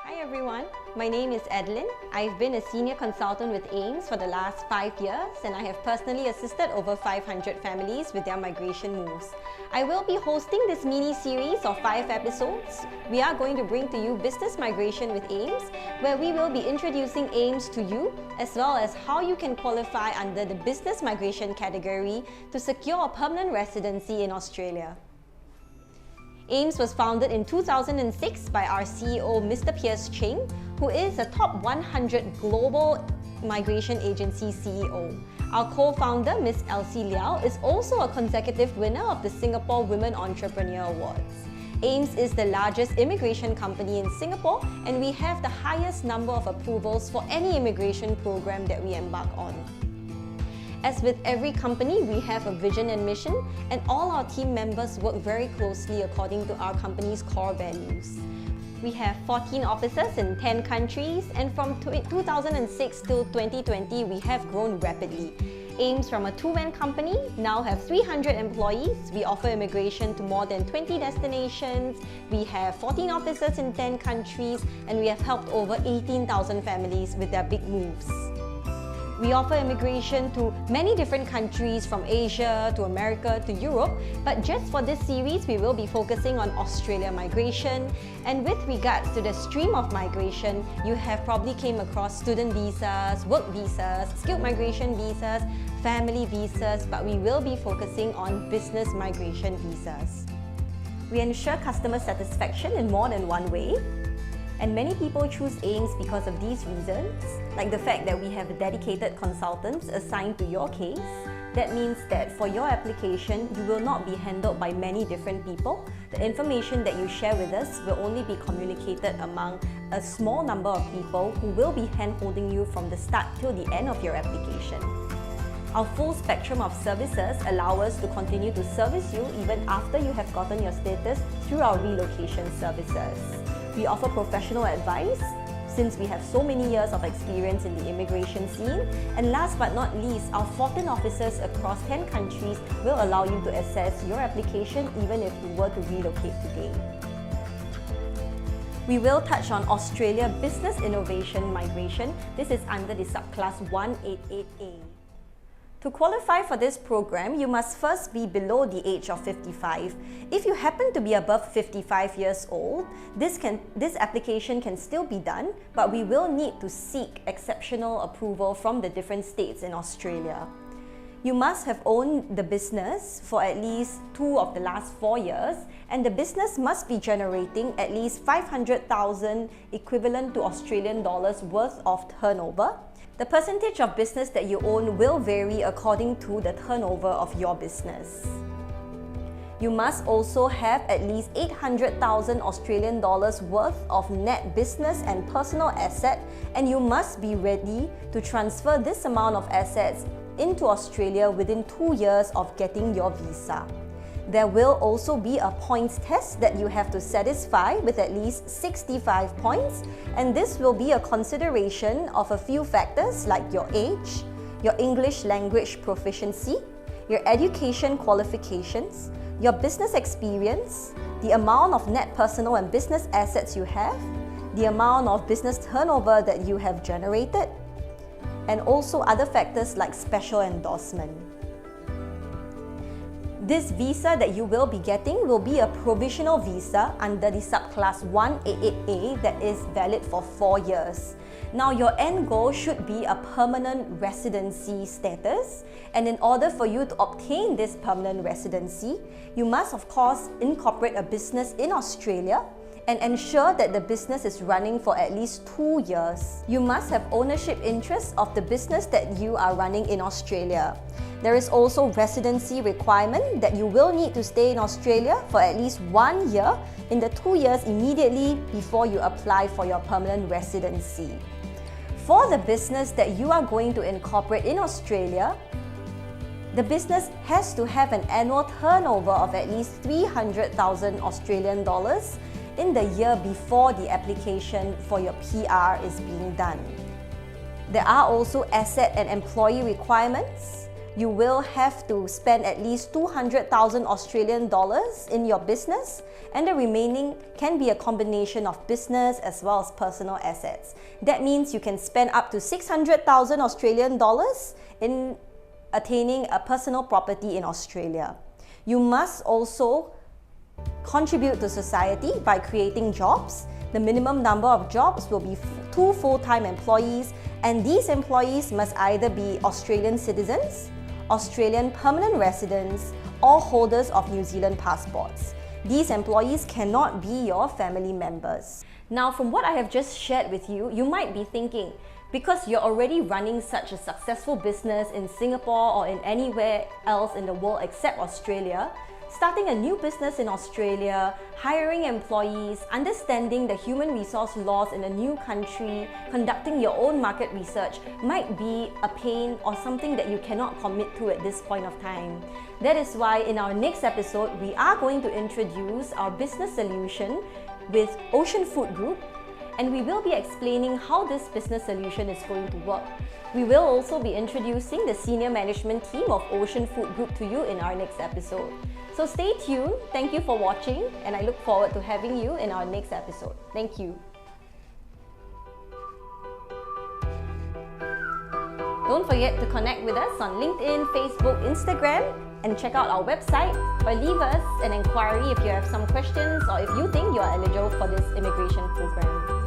Hi everyone, my name is Adeline. I've been a senior consultant with AIMS for the last 5 years and I have personally assisted over 500 families with their migration moves. I will be hosting this mini-series of 5 episodes. We are going to bring to you Business Migration with AIMS, where we will be introducing AIMS to you as well as how you can qualify under the Business Migration category to secure a permanent residency in Australia. AIMS was founded in 2006 by our CEO, Mr. Piers Cheng, who is a top 100 global migration agency CEO. Our co-founder, Ms. Elsie Liao, is also a consecutive winner of the Singapore Women Entrepreneur Awards. AIMS is the largest immigration company in Singapore, and we have the highest number of approvals for any immigration program that we embark on. As with every company, we have a vision and mission, and all our team members work very closely according to our company's core values. We have 14 offices in 10 countries, and from 2006 till 2020, we have grown rapidly. AIMS, from a two-man company, now have 300 employees. We offer immigration to more than 20 destinations. We have 14 offices in 10 countries, and we have helped over 18,000 families with their big moves. We offer immigration to many different countries, from Asia to America to Europe, but just for this series, we will be focusing on Australia migration. And with regards to the stream of migration, you have probably came across student visas, work visas, skilled migration visas, family visas, but we will be focusing on business migration visas. We ensure customer satisfaction in more than one way. And many people choose AIMS because of these reasons, like the fact that we have dedicated consultants assigned to your case. That means that for your application, you will not be handled by many different people. The information that you share with us will only be communicated among a small number of people who will be hand-holding you from the start till the end of your application. Our full spectrum of services allow us to continue to service you even after you have gotten your status through our relocation services. We offer professional advice since we have so many years of experience in the immigration scene. And last but not least, our 14 offices across 10 countries will allow you to assess your application even if you were to relocate today. We will touch on Australia Business Innovation Migration. This is under the subclass 188A. To qualify for this program, you must first be below the age of 55. If you happen to be above 55 years old, this application can still be done, but we will need to seek exceptional approval from the different states in Australia. You must have owned the business for at least 2 of the last 4 years, and the business must be generating at least 500,000 equivalent to Australian dollars worth of turnover. The percentage of business that you own will vary according to the turnover of your business. You must also have at least 800,000 Australian dollars worth of net business and personal asset, and you must be ready to transfer this amount of assets into Australia within 2 years of getting your visa. There will also be a points test that you have to satisfy with at least 65 points, and this will be a consideration of a few factors like your age, your English language proficiency, your education qualifications, your business experience, the amount of net personal and business assets you have, the amount of business turnover that you have generated, and also other factors like special endorsement. This visa that you will be getting will be a provisional visa under the subclass 188A that is valid for 4 years. Now, your end goal should be a permanent residency status, and in order for you to obtain this permanent residency, you must of course incorporate a business in Australia and ensure that the business is running for at least 2 years. You must have ownership interests of the business that you are running in Australia. There is also residency requirement that you will need to stay in Australia for at least 1 year in the 2 years immediately before you apply for your permanent residency. For the business that you are going to incorporate in Australia, the business has to have an annual turnover of at least 300,000 Australian dollars in the year before the application for your PR is being done. There are also asset and employee requirements. you will have to spend at least 200,000 Australian dollars in your business, and the remaining can be a combination of business as well as personal assets. That means you can spend up to 600,000 Australian dollars in attaining a personal property in Australia. You must also contribute to society by creating jobs. The minimum number of jobs will be 2 full-time employees, and these employees must either be Australian citizens, Australian permanent residents, or holders of New Zealand passports. These employees cannot be your family members. Now, from what I have just shared with you, you might be thinking, because you're already running such a successful business in Singapore or in anywhere else in the world except Australia, starting a new business in Australia, hiring employees, understanding the human resource laws in a new country, conducting your own market research might be a pain or something that you cannot commit to at this point of time. That is why in our next episode, we are going to introduce our business solution with Ocean Food Group, and we will be explaining how this business solution is going to work. We will also be introducing the senior management team of Ocean Food Group to you in our next episode. So stay tuned, thank you for watching, and I look forward to having you in our next episode. Thank you. Don't forget to connect with us on LinkedIn, Facebook, Instagram, and check out our website, or leave us an inquiry if you have some questions or if you think you are eligible for this immigration program.